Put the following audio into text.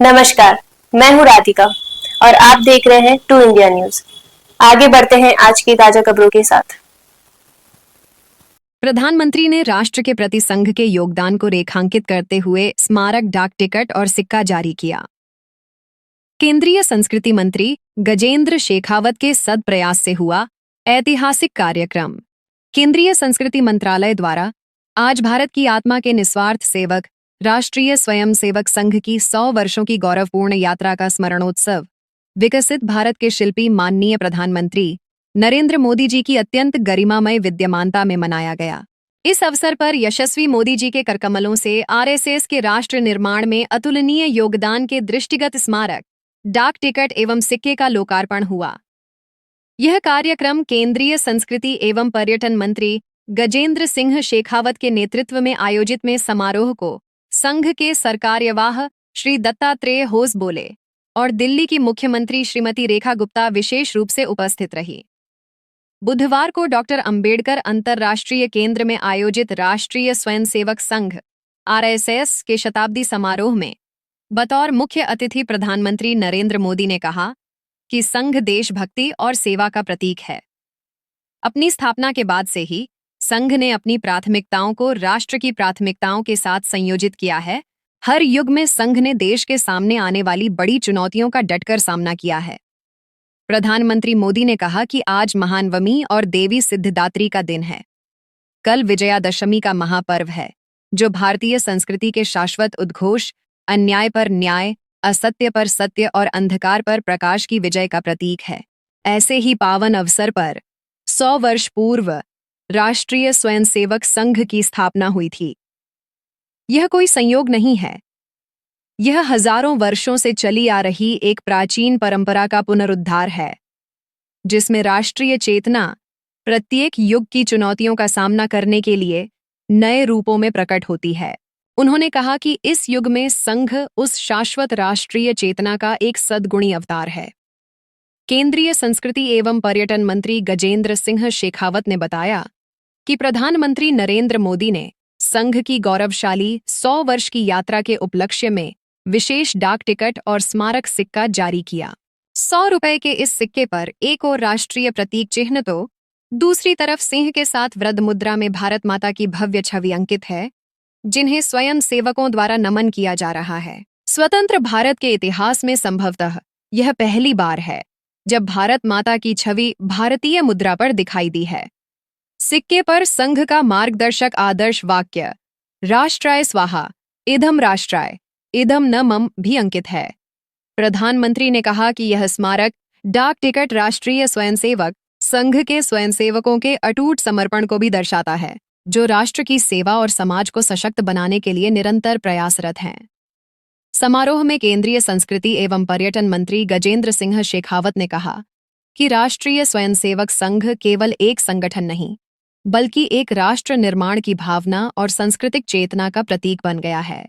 नमस्कार, मैं हूँ राधिका और आप देख रहे हैं टू इंडिया न्यूज। आगे बढ़ते हैं आज की ताजा खबरों के साथ। प्रधानमंत्री ने राष्ट्र के प्रति संघ के योगदान को रेखांकित करते हुए स्मारक डाक टिकट और सिक्का जारी किया। केंद्रीय संस्कृति मंत्री गजेंद्र शेखावत के सदप्रयास से हुआ ऐतिहासिक कार्यक्रम। केंद्रीय संस्कृति मंत्रालय द्वारा आज भारत की आत्मा के निस्वार्थ सेवक राष्ट्रीय स्वयंसेवक संघ की 100 वर्षों की गौरवपूर्ण यात्रा का स्मरणोत्सव विकसित भारत के शिल्पी माननीय प्रधानमंत्री नरेंद्र मोदी जी की अत्यंत गरिमामय विद्यमानता में मनाया गया। इस अवसर पर यशस्वी मोदी जी के करकमलों से आरएसएस के राष्ट्र निर्माण में अतुलनीय योगदान के दृष्टिगत स्मारक डाक टिकट एवं सिक्के का लोकार्पण हुआ। यह कार्यक्रम केंद्रीय संस्कृति एवं पर्यटन मंत्री गजेंद्र सिंह शेखावत के नेतृत्व में आयोजित में समारोह को संघ के सरकार्यवाह श्री दत्तात्रेय होस बोले और दिल्ली की मुख्यमंत्री श्रीमती रेखा गुप्ता विशेष रूप से उपस्थित रही। बुधवार को डॉक्टर अंबेडकर अंतर्राष्ट्रीय केंद्र में आयोजित राष्ट्रीय स्वयंसेवक संघ आरएसएस के शताब्दी समारोह में बतौर मुख्य अतिथि प्रधानमंत्री नरेंद्र मोदी ने कहा कि संघ देशभक्ति और सेवा का प्रतीक है। अपनी स्थापना के बाद से ही संघ ने अपनी प्राथमिकताओं को राष्ट्र की प्राथमिकताओं के साथ संयोजित किया है। हर युग में संघ ने देश के सामने आने वाली बड़ी चुनौतियों का डटकर सामना किया है। प्रधानमंत्री मोदी ने कहा कि आज महानवमी और देवी सिद्धिदात्री का दिन है। कल विजयादशमी का महापर्व है, जो भारतीय संस्कृति के शाश्वत उद्घोष अन्याय पर न्याय, असत्य पर सत्य और अंधकार पर प्रकाश की विजय का प्रतीक है। ऐसे ही पावन अवसर पर 100 वर्ष पूर्व राष्ट्रीय स्वयंसेवक संघ की स्थापना हुई थी। यह कोई संयोग नहीं है, यह हजारों वर्षों से चली आ रही एक प्राचीन परंपरा का पुनरुद्धार है, जिसमें राष्ट्रीय चेतना प्रत्येक युग की चुनौतियों का सामना करने के लिए नए रूपों में प्रकट होती है। उन्होंने कहा कि इस युग में संघ उस शाश्वत राष्ट्रीय चेतना का एक सद्गुणी अवतार है। केंद्रीय संस्कृति एवं पर्यटन मंत्री गजेंद्र सिंह शेखावत ने बताया कि प्रधानमंत्री नरेंद्र मोदी ने संघ की गौरवशाली 100 वर्ष की यात्रा के उपलक्ष्य में विशेष डाक टिकट और स्मारक सिक्का जारी किया। 100 रुपए के इस सिक्के पर एक और राष्ट्रीय प्रतीक चिन्ह तो दूसरी तरफ सिंह के साथ वृद्ध मुद्रा में भारत माता की भव्य छवि अंकित है, जिन्हें स्वयं सेवकों द्वारा नमन किया जा रहा है। स्वतंत्र भारत के इतिहास में संभवतः यह पहली बार है जब भारत माता की छवि भारतीय मुद्रा पर दिखाई दी है। सिक्के पर संघ का मार्गदर्शक आदर्श वाक्य राष्ट्राय स्वाहा इदम राष्ट्राय इदम न मम भी अंकित है। प्रधानमंत्री ने कहा कि यह स्मारक डाक टिकट राष्ट्रीय स्वयंसेवक संघ के स्वयंसेवकों के अटूट समर्पण को भी दर्शाता है, जो राष्ट्र की सेवा और समाज को सशक्त बनाने के लिए निरंतर प्रयासरत हैं। समारोह में केंद्रीय संस्कृति एवं पर्यटन मंत्री गजेंद्र सिंह शेखावत ने कहा कि राष्ट्रीय स्वयंसेवक संघ केवल एक संगठन नहीं, बल्कि एक राष्ट्र निर्माण की भावना और सांस्कृतिक चेतना का प्रतीक बन गया है।